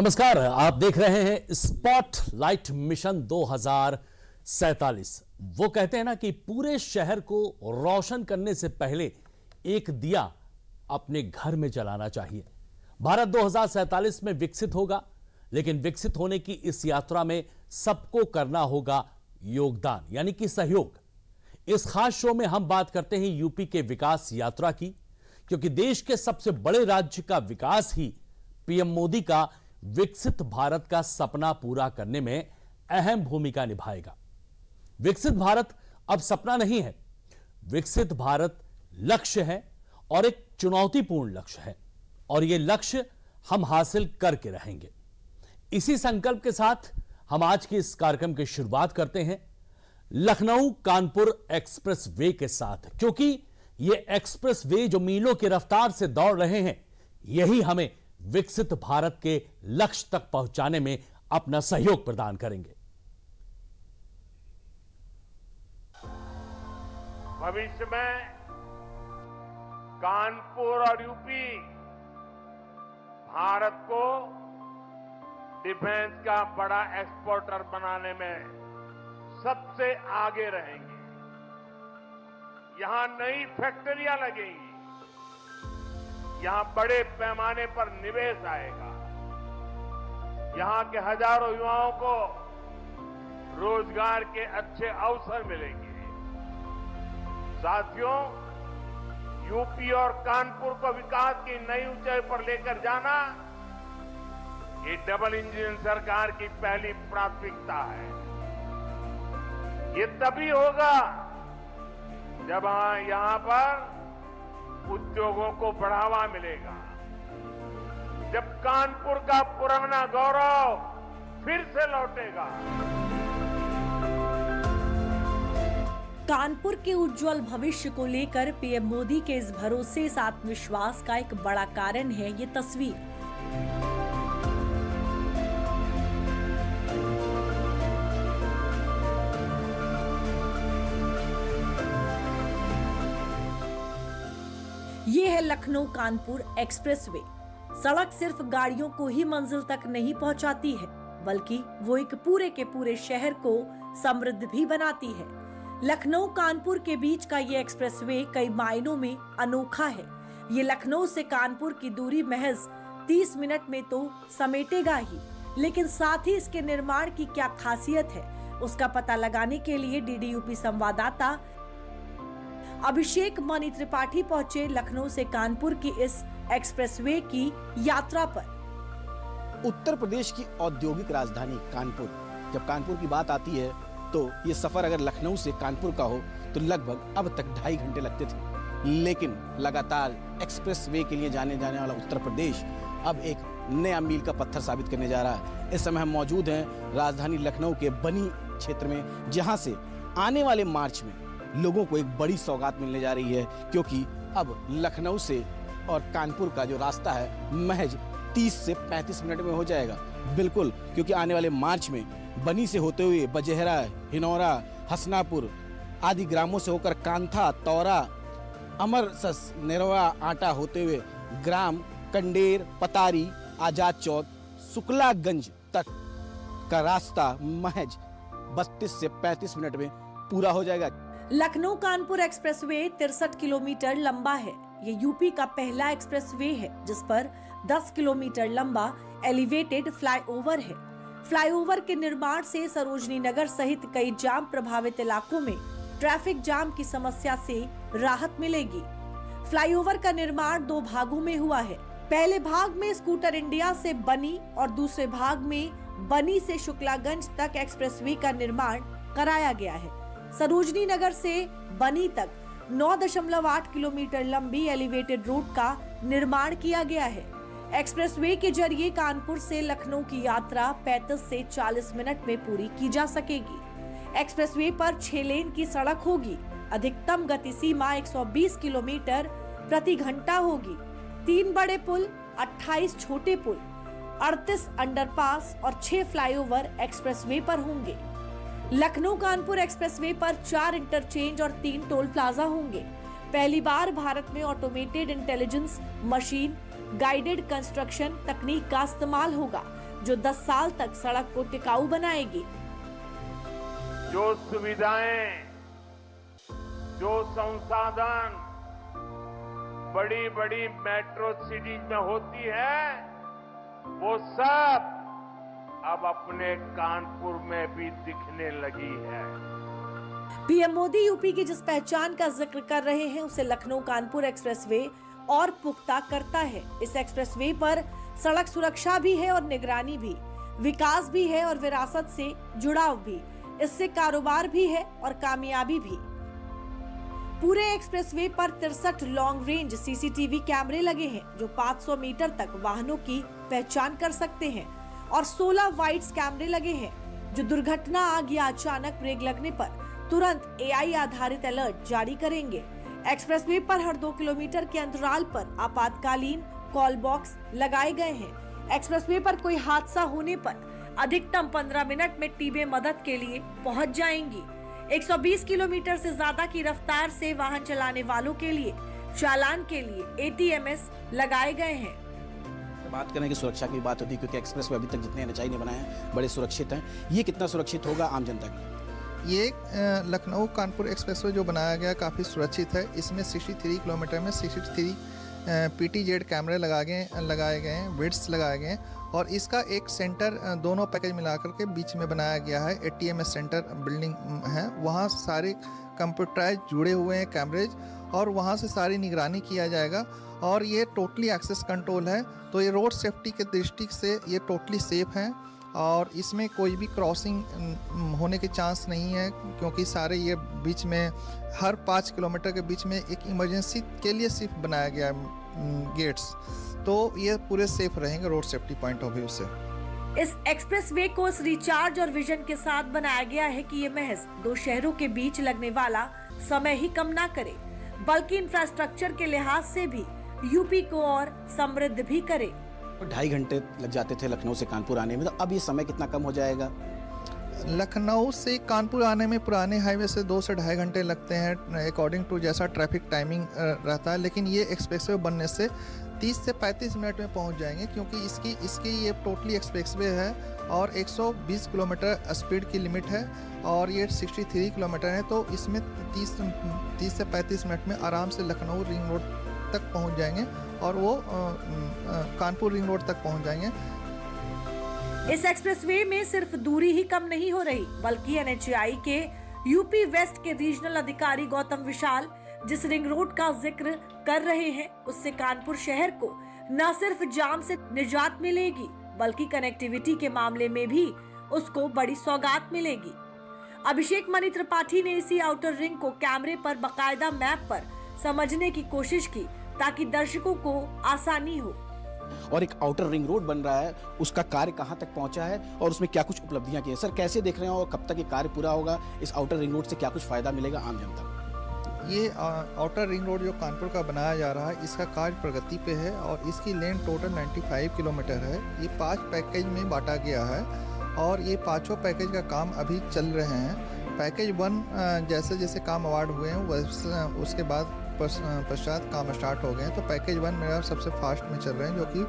नमस्कार, आप देख रहे हैं स्पॉटलाइट मिशन 2047। वो कहते हैं ना कि पूरे शहर को रोशन करने से पहले एक दिया अपने घर में जलाना चाहिए। भारत 2047 में विकसित होगा, लेकिन विकसित होने की इस यात्रा में सबको करना होगा योगदान, यानी कि सहयोग। इस खास शो में हम बात करते हैं यूपी के विकास यात्रा की, क्योंकि देश के सबसे बड़े राज्य का विकास ही पीएम मोदी का विकसित भारत का सपना पूरा करने में अहम भूमिका निभाएगा। विकसित भारत अब सपना नहीं है, विकसित भारत लक्ष्य है, और एक चुनौतीपूर्ण लक्ष्य है, और यह लक्ष्य हम हासिल करके रहेंगे। इसी संकल्प के साथ हम आज के इस कार्यक्रम की शुरुआत करते हैं लखनऊ कानपुर एक्सप्रेस वे के साथ, क्योंकि यह एक्सप्रेस वे जो मीलों की रफ्तार से दौड़ रहे हैं, यही हमें विकसित भारत के लक्ष्य तक पहुंचाने में अपना सहयोग प्रदान करेंगे। भविष्य में कानपुर और यूपी भारत को डिफेंस का बड़ा एक्सपोर्टर बनाने में सबसे आगे रहेंगे। यहां नई फैक्ट्रियां लगेंगी, यहां बड़े पैमाने पर निवेश आएगा, यहां के हजारों युवाओं को रोजगार के अच्छे अवसर मिलेंगे। साथियों, यूपी और कानपुर को विकास की नई ऊंचाई पर लेकर जाना ये डबल इंजन सरकार की पहली प्राथमिकता है। ये तभी होगा जब यहां पर उद्योगों को बढ़ावा मिलेगा, जब कानपुर का पुराना गौरव फिर से लौटेगा। कानपुर के उज्जवल भविष्य को लेकर पीएम मोदी के इस भरोसे से आत्मविश्वास का एक बड़ा कारण है ये तस्वीर। ये है लखनऊ कानपुर एक्सप्रेसवे। सड़क सिर्फ गाड़ियों को ही मंजिल तक नहीं पहुंचाती है, बल्कि वो एक पूरे के पूरे शहर को समृद्ध भी बनाती है। लखनऊ कानपुर के बीच का ये एक्सप्रेसवे कई मायनों में अनोखा है। ये लखनऊ से कानपुर की दूरी महज 30 मिनट में तो समेटेगा ही, लेकिन साथ ही इसके निर्माण की क्या खासियत है, उसका पता लगाने के लिए डीडीयूपी संवाददाता अभिषेक मणि त्रिपाठी पहुंचे लखनऊ से कानपुर की इस एक्सप्रेसवे की यात्रा पर। उत्तर प्रदेश की औद्योगिक राजधानी कानपुर, जब कानपुर की बात आती है तो ये सफर अगर लखनऊ से कानपुर का हो तो लगभग अब तक 2.5 घंटे लगते थे, लेकिन लगातार एक्सप्रेसवे के लिए जाने वाला उत्तर प्रदेश अब एक नया मील का पत्थर साबित करने जा रहा है। इस समय हम मौजूद हैं राजधानी लखनऊ के बनी क्षेत्र में, जहां से आने वाले मार्च में लोगों को एक बड़ी सौगात मिलने जा रही है, क्योंकि अब लखनऊ से और कानपुर का जो रास्ता है महज 30 से 35 मिनट में हो जाएगा। बिल्कुल, क्योंकि आने वाले मार्च में बनी से होते हुए बजेहरा, हिनौरा, हसनापुर आदि ग्रामों से होकर कांथा, तौरा, अमरसस, नेरवा, आटा होते हुए ग्राम कंडेर, पतारी, आजाद चौक, शुक्लागंज तक का रास्ता महज 32 से 35 मिनट में पूरा हो जाएगा। लखनऊ कानपुर एक्सप्रेसवे 63 किलोमीटर लंबा है। ये यूपी का पहला एक्सप्रेसवे है जिस पर 10 किलोमीटर लंबा एलिवेटेड फ्लाईओवर है। फ्लाईओवर के निर्माण से सरोजनी नगर सहित कई जाम प्रभावित इलाकों में ट्रैफिक जाम की समस्या से राहत मिलेगी। फ्लाईओवर का निर्माण 2 भागों में हुआ है। पहले भाग में स्कूटर इंडिया से बनी और दूसरे भाग में बनी से शुक्लागंज तक एक्सप्रेसवे का निर्माण कराया गया है। सरोजनी नगर से बनी तक 9.8 किलोमीटर लंबी एलिवेटेड रोड का निर्माण किया गया है। एक्सप्रेसवे के जरिए कानपुर से लखनऊ की यात्रा 35 से 40 मिनट में पूरी की जा सकेगी। एक्सप्रेसवे पर 6 लेन की सड़क होगी। अधिकतम गति सीमा 120 किलोमीटर प्रति घंटा होगी। 3 बड़े पुल, 28 छोटे पुल, 38 अंडरपास और 6 फ्लाईओवर एक्सप्रेसवे पर होंगे। लखनऊ कानपुर एक्सप्रेसवे पर 4 इंटरचेंज और 3 टोल प्लाजा होंगे। पहली बार भारत में automated intelligence machine guided construction तकनीक का इस्तेमाल होगा। जो 10 साल तक सड़क को टिकाऊ बनाएगी। जो सुविधाएं, जो संसाधन बड़ी बड़ी मेट्रो सिटीज में होती है, वो सब अब अपने कानपुर में भी दिखने लगी है। पीएम मोदी यूपी की जिस पहचान का जिक्र कर रहे हैं, उसे लखनऊ कानपुर एक्सप्रेसवे और पुख्ता करता है। इस एक्सप्रेसवे पर सड़क सुरक्षा भी है और निगरानी भी, विकास भी है और विरासत से जुड़ाव भी, इससे कारोबार भी है और कामयाबी भी। पूरे एक्सप्रेसवे पर 63 लॉन्ग रेंज सीसीटीवी कैमरे लगे हैं, जो 500 मीटर तक वाहनों की पहचान कर सकते हैं, और 16 वाइड्स कैमरे लगे हैं, जो दुर्घटना, आग या अचानक ब्रेक लगने पर तुरंत एआई आधारित अलर्ट जारी करेंगे। एक्सप्रेसवे पर हर 2 किलोमीटर के अंतराल पर आपातकालीन कॉल बॉक्स लगाए गए हैं। एक्सप्रेसवे पर कोई हादसा होने पर अधिकतम 15 मिनट में टीमें मदद के लिए पहुंच जाएंगी। 120 किलोमीटर से ज्यादा की रफ्तार से वाहन चलाने वालों के लिए चालान के लिए ATMS लगाए गए हैं। बात करें कि सुरक्षा की बात होती है, क्योंकि एक्सप्रेस वे अभी तक जितने एनएचआई ने बनाए हैं बड़े सुरक्षित हैं। ये कितना सुरक्षित होगा आम जनता के? ये लखनऊ कानपुर एक्सप्रेसवे जो बनाया गया काफ़ी सुरक्षित है। इसमें 63 किलोमीटर में 63 PTZ कैमरे लगाए गए हैं, विड्स लगाए गए हैं, और इसका एक सेंटर दोनों पैकेज मिलाकर के बीच में बनाया गया है। ATMS सेंटर बिल्डिंग है, वहाँ सारे कंप्यूटराइज जुड़े हुए हैं कैमरेज, और वहाँ से सारी निगरानी किया जाएगा। और ये टोटली एक्सेस कंट्रोल है, तो ये रोड सेफ्टी के दृष्टि से ये टोटली सेफ है, और इसमें कोई भी क्रॉसिंग होने के चांस नहीं है, क्योंकि सारे ये बीच में हर 5 किलोमीटर के बीच में एक इमरजेंसी के लिए सिर्फ बनाया गया है गेट्स, तो ये पूरे सेफ रहेंगे road safety point of view से। इस एक्सप्रेसवे को इस रिचार्ज और विजन के साथ बनाया गया है कि ये महज 2 शहरों के बीच लगने वाला समय ही कम ना करे, बल्कि इंफ्रास्ट्रक्चर के लिहाज से भी यूपी को और समृद्ध भी करे। 2.5 घंटे लग जाते थे लखनऊ से कानपुर आने में, तो अब ये समय कितना कम हो जाएगा? लखनऊ से कानपुर आने में पुराने हाईवे से 2 से 2.5 घंटे लगते हैं, अकॉर्डिंग टू जैसा ट्रैफिक टाइमिंग रहता है। लेकिन ये एक्सप्रेसवे बनने से 30 से 35 मिनट में पहुंच जाएंगे, क्योंकि इसकी ये टोटली एक्सप्रेसवे है और 120 किलोमीटर स्पीड की लिमिट है, और ये 63 किलोमीटर है, तो इसमें 30 से 35 मिनट में आराम से लखनऊ रिंग रोड तक पहुंच जाएंगे, और वो कानपुर रिंग रोड तक पहुंच जाएंगे। इस एक्सप्रेसवे में सिर्फ दूरी ही कम नहीं हो रही, बल्कि NHAI के यूपी वेस्ट के रीजनल अधिकारी गौतम विशाल जिस रिंग रोड का जिक्र कर रहे हैं, उससे कानपुर शहर को न सिर्फ जाम से निजात मिलेगी, बल्कि कनेक्टिविटी के मामले में भी उसको बड़ी सौगात मिलेगी। अभिषेक मणि त्रिपाठी ने इसी आउटर रिंग को कैमरे पर बाकायदा मैप पर समझने की कोशिश की, ताकि दर्शकों को आसानी हो। और एक आउटर रिंग रोड बन रहा है, उसका कार्य कहां तक पहुंचा है और उसमें क्या कुछ उपलब्धियां की है? सर, कैसे देख रहे हैं और कब तक ये कार्य पूरा होगा? इस आउटर रिंग रोड से क्या कुछ फायदा मिलेगा आम जनता को? ये आउटर रिंग रोड जो कानपुर का बनाया जा रहा है, इसका कार्य प्रगति पे है, और इसकी लेंथ टोटल 95 किलोमीटर है। ये 5 पैकेज में बांटा गया है, और ये 5 पैकेज का काम अभी चल रहे हैं। पैकेज 1 जैसे जैसे काम अवार्ड हुए हैं, उसके बाद पश्चात काम स्टार्ट हो गए हैं। तो पैकेज 1 मेरा सबसे फास्ट में चल रहे हैं, जो कि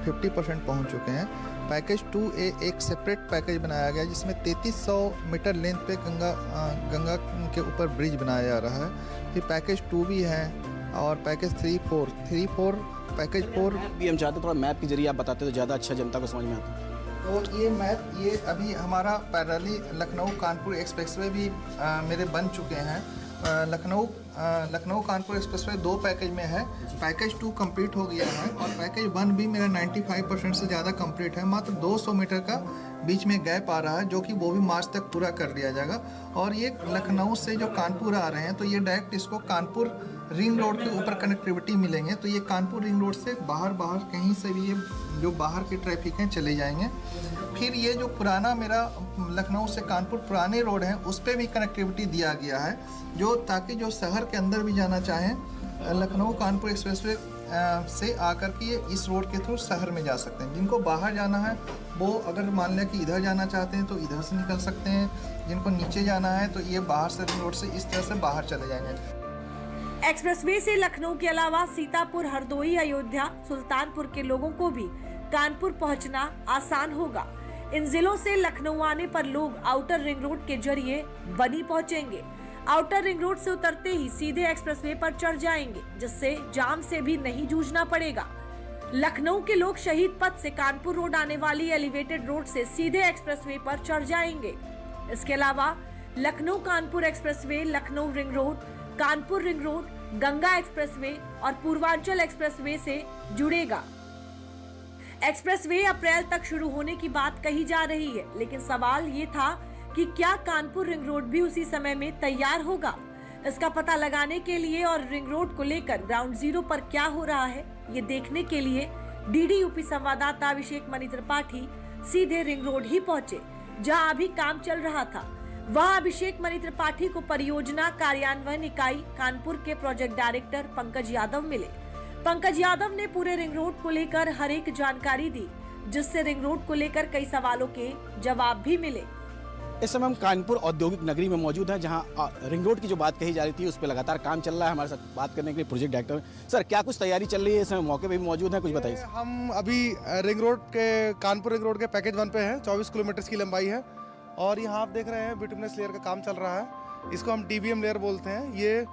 50% पहुंच चुके हैं। पैकेज 2A एक सेपरेट पैकेज बनाया गया, जिसमें 3300 मीटर लेंथ पे गंगा के ऊपर ब्रिज बनाया जा रहा है। फिर पैकेज 2 भी है, और पैकेज 3-4 पैकेज 4 भी हम चाहते थोड़ा मैप के जरिए आप बताते तो ज़्यादा अच्छा जनता को समझ में आता। तो ये मैप, ये अभी हमारा पैरेलली लखनऊ कानपुर एक्सप्रेसवे भी मेरे बन चुके हैं। लखनऊ कानपुर एक्सप्रेसवे 2 पैकेज में है। पैकेज 2 कंप्लीट हो गया है, और पैकेज 1 भी मेरा 95% से ज़्यादा कंप्लीट है। मात्र 200 मीटर का बीच में गैप आ रहा है, जो कि वो भी मार्च तक पूरा कर लिया जाएगा। और ये लखनऊ से जो कानपुर आ रहे हैं, तो ये डायरेक्ट इसको कानपुर रिंग रोड के ऊपर कनेक्टिविटी मिलेंगे। तो ये कानपुर रिंग रोड से बाहर कहीं से भी ये जो बाहर की ट्रैफिक हैं चले जाएंगे। फिर ये जो पुराना मेरा लखनऊ से कानपुर पुराने रोड हैं, उस पर भी कनेक्टिविटी दिया गया है, जो ताकि जो शहर के अंदर भी जाना चाहें लखनऊ कानपुर एक्सप्रेसवे से आकर के इस रोड के थ्रू शहर में जा सकते हैं। जिनको बाहर जाना है, वो अगर मान लें कि इधर जाना चाहते हैं तो इधर से निकल सकते हैं। जिनको नीचे जाना है तो ये बाहर से रोड से इस तरह से बाहर चले जाएंगे। एक्सप्रेसवे से लखनऊ के अलावा सीतापुर, हरदोई, अयोध्या, सुल्तानपुर के लोगों को भी कानपुर पहुंचना आसान होगा। इन जिलों से लखनऊ आने पर लोग आउटर रिंग रोड के जरिए बनी पहुंचेंगे। आउटर रिंग रोड से उतरते ही सीधे एक्सप्रेसवे पर चढ़ जाएंगे, जिससे जाम से भी नहीं जूझना पड़ेगा। लखनऊ के लोग शहीद पथ से कानपुर रोड आने वाली एलिवेटेड रोड से सीधे एक्सप्रेसवे पर चढ़ जाएंगे। इसके अलावा Lucknow Kanpur expressway, Lucknow ring road, Kanpur ring road, Ganga expressway और पूर्वांचल एक्सप्रेसवे से जुड़ेगा। एक्सप्रेसवे अप्रैल तक शुरू होने की बात कही जा रही है, लेकिन सवाल ये था कि क्या कानपुर रिंग रोड भी उसी समय में तैयार होगा? इसका पता लगाने के लिए और रिंग रोड को लेकर ग्राउंड जीरो पर क्या हो रहा है, ये देखने के लिए डीडी यूपी संवाददाता अभिषेक मणि त्रिपाठी सीधे रिंग रोड ही पहुंचे, जहां अभी काम चल रहा था। वहां अभिषेक मणि त्रिपाठी को परियोजना कार्यान्वयन इकाई कानपुर के प्रोजेक्ट डायरेक्टर पंकज यादव मिले। पंकज यादव ने पूरे रिंग रोड को लेकर हर एक जानकारी दी, जिससे रिंग रोड को लेकर कई सवालों के जवाब भी मिले। इस समय हम कानपुर औद्योगिक नगरी में मौजूद हैं, जहां रिंग रोड की जो बात कही जा रही थी उस पर लगातार काम चल रहा है। हमारे साथ बात करने के लिए प्रोजेक्ट डायरेक्टर सर, क्या कुछ तैयारी चल रही है? इस समय मौके पे भी मौजूद है, कुछ बताइए। हम अभी रिंग रोड के कानपुर रिंग रोड के पैकेज 1 पे हैं। 24 किलोमीटर की लंबाई है और यहाँ आप देख रहे हैं बिटुमिनस लेयर का काम चल रहा है। इसको हम डीबीएम लेयर बोलते हैं। ये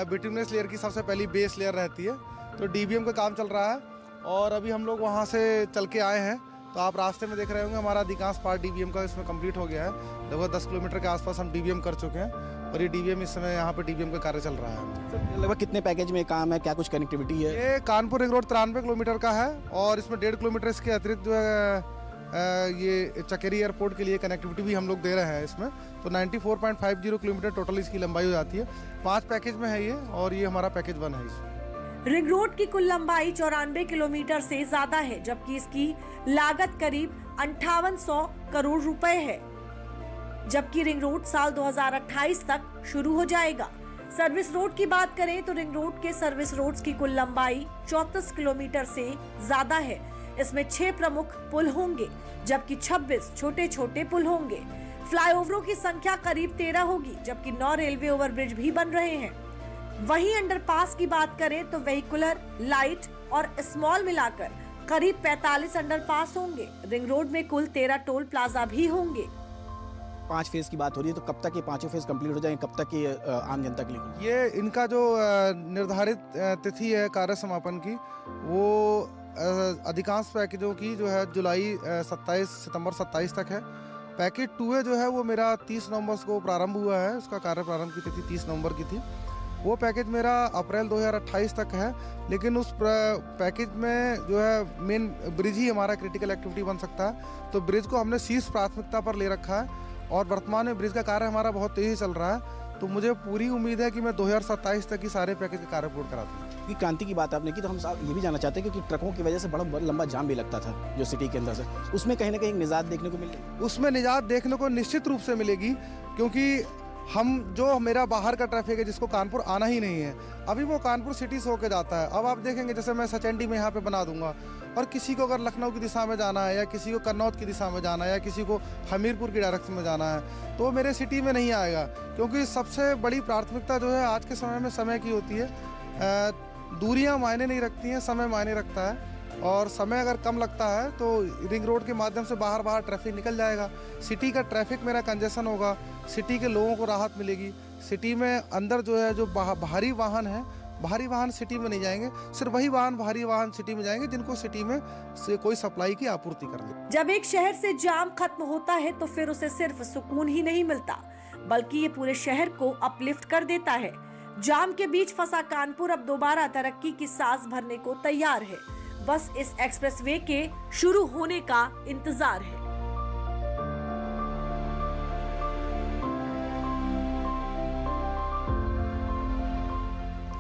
बिटुमिनस लेयर की सबसे पहली बेस लेयर रहती है, तो डीबीएम का काम चल रहा है। और अभी हम लोग वहाँ से चल के आए हैं, तो आप रास्ते में देख रहे होंगे हमारा अधिकांश पार्ट डीबीएम का इसमें कंप्लीट हो गया है। लगभग 10 किलोमीटर के आसपास हम डीबीएम कर चुके हैं और ये डीबीएम इस समय यहाँ पे डीबीएम का कार्य चल रहा है। लगभग कितने पैकेज में काम है, क्या कुछ कनेक्टिविटी है? ये कानपुर रिंग रोड 93 किलोमीटर का है और इसमें 1.5 किलोमीटर इसके अतिरिक्त जो है ये चकेरी एयरपोर्ट के लिए कनेक्टिविटी भी हम लोग दे रहे हैं इसमें। तो 94.50 किलोमीटर टोटल इसकी लंबाई हो जाती है। 5 पैकेज में है ये और ये हमारा पैकेज 1 है इसमें। रिंग रोड की कुल लंबाई 94 किलोमीटर से ज्यादा है, जबकि इसकी लागत करीब 5800 करोड़ रुपए है, जबकि रिंग रोड साल 2028 तक शुरू हो जाएगा। सर्विस रोड की बात करें तो रिंग रोड के सर्विस रोड्स की कुल लंबाई 34 किलोमीटर से ज्यादा है। इसमें 6 प्रमुख पुल होंगे, जबकि 26 छोटे छोटे पुल होंगे। फ्लाईओवरों की संख्या करीब 13 होगी, जबकि 9 रेलवे ओवरब्रिज भी बन रहे हैं। वहीं अंडरपास की बात करें तो वेहिकुलर, लाइट और स्मॉल मिलाकर करीब 45 अंडरपास होंगे। रिंग रोड में कुल 13 टोल प्लाजा भी होंगे। 5 फेज की बात हो रही है, तो कब तक ये 5 फेज कंप्लीट हो जाएंगे? कब तक ये आम जनता के लिए? ये इनका जो निर्धारित तिथि है कार्य समापन की, वो अधिकांश पैकेजों की जो है जुलाई 27 सितंबर 27 तक है। पैकेज 2 है जो है वो मेरा 30 नवंबर को प्रारंभ हुआ है। उसका कार्य प्रारंभ की तिथि 30 नवंबर की थी। वो पैकेज मेरा अप्रैल 2028 तक है, लेकिन उस पैकेज में जो है मेन ब्रिज ही हमारा क्रिटिकल एक्टिविटी बन सकता है। तो ब्रिज को हमने शीर्ष प्राथमिकता पर ले रखा है और वर्तमान में ब्रिज का कार्य हमारा बहुत तेजी चल रहा है। तो मुझे पूरी उम्मीद है कि मैं 2027 तक ही सारे पैकेज का कार्य पूर्ण करा दूँ। कि क्रांति की बात आपने की, तो हम ये भी जानना चाहते हैं क्योंकि ट्रकों की वजह से बड़ा लंबा जाम भी लगता था जो सिटी के अंदर से, उसमें कहीं ना कहीं निजात देखने को मिलेगी? उसमें निजात देखने को निश्चित रूप से मिलेगी, क्योंकि हम जो मेरा बाहर का ट्रैफिक है जिसको कानपुर आना ही नहीं है, अभी वो कानपुर सिटी से होकर जाता है। अब आप देखेंगे जैसे मैं सचंडी में यहाँ पे बना दूंगा और किसी को अगर लखनऊ की दिशा में जाना है या किसी को कन्नौज की दिशा में जाना है या किसी को हमीरपुर की डायरेक्शन में जाना है, तो मेरे सिटी में नहीं आएगा। क्योंकि सबसे बड़ी प्राथमिकता जो है आज के समय में समय की होती है। दूरियाँ मायने नहीं रखती हैं, समय मायने रखता है। और समय अगर कम लगता है तो रिंग रोड के माध्यम से बाहर ट्रैफिक निकल जाएगा। सिटी का ट्रैफिक मेरा कंजेशन होगा, सिटी के लोगों को राहत मिलेगी। सिटी में अंदर जो है जो भारी वाहन है, भारी वाहन सिटी में नहीं जाएंगे। सिर्फ वही भारी वाहन सिटी में जाएंगे जिनको सिटी में से कोई सप्लाई की आपूर्ति करनी। जब एक शहर से जाम खत्म होता है तो फिर उसे सिर्फ सुकून ही नहीं मिलता, बल्कि ये पूरे शहर को अपलिफ्ट कर देता है। जाम के बीच फंसा कानपुर अब दोबारा तरक्की की सांस भरने को तैयार है। बस इस एक्सप्रेसवे के शुरू होने का इंतजार है।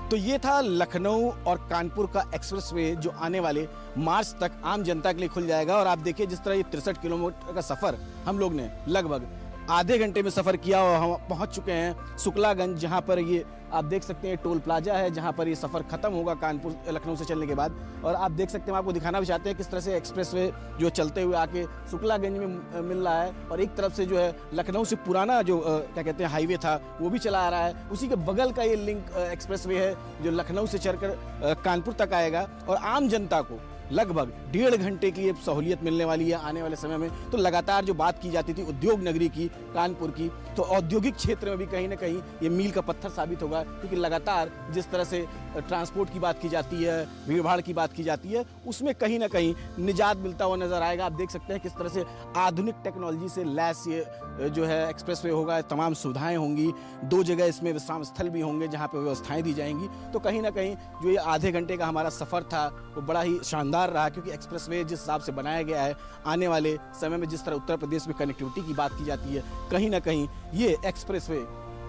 तो ये था लखनऊ और कानपुर का एक्सप्रेसवे जो आने वाले मार्च तक आम जनता के लिए खुल जाएगा। और आप देखिए जिस तरह ये 63 किलोमीटर का सफर हम लोग ने लगभग आधे घंटे में सफर किया और हम पहुंच चुके हैं शुक्लागंज, जहां पर ये आप देख सकते हैं टोल प्लाजा है, जहां पर ये सफर खत्म होगा कानपुर लखनऊ से चलने के बाद। और आप देख सकते हैं, हम आपको दिखाना भी चाहते हैं किस तरह से एक्सप्रेसवे जो चलते हुए आके शुक्लागंज में मिल रहा है। और एक तरफ से जो है लखनऊ से पुराना जो क्या कहते हैं हाईवे था वो भी चला आ रहा है। उसी के बगल का ये लिंक एक्सप्रेसवे है जो लखनऊ से चलकर कानपुर तक आएगा और आम जनता को लगभग 1.5 घंटे की ये सहूलियत मिलने वाली है आने वाले समय में। तो लगातार जो बात की जाती थी उद्योग नगरी की, कानपुर की, तो औद्योगिक क्षेत्र में भी कहीं ना कहीं ये मील का पत्थर साबित होगा, क्योंकि लगातार जिस तरह से ट्रांसपोर्ट की बात की जाती है, भीड़ भाड़ की बात की जाती है, उसमें कहीं ना कहीं निजात मिलता हुआ नजर आएगा। आप देख सकते हैं किस तरह से आधुनिक टेक्नोलॉजी से लैस ये जो है एक्सप्रेसवे होगा, तमाम सुविधाएं होंगी, 2 जगह इसमें विश्राम स्थल भी होंगे जहां पे व्यवस्थाएं दी जाएंगी। तो कहीं ना कहीं जो ये आधे घंटे का हमारा सफर था वो बड़ा ही शानदार रहा, क्योंकि एक्सप्रेसवे जिस हिसाब से बनाया गया है, आने वाले समय में जिस तरह उत्तर प्रदेश में कनेक्टिविटी की बात की जाती है, कहीं ना कहीं ये एक्सप्रेसवे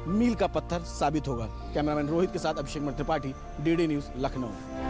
मील का पत्थर साबित होगा। कैमरामैन रोहित के साथ अभिषेक त्रिपाठी, DD न्यूज़, लखनऊ।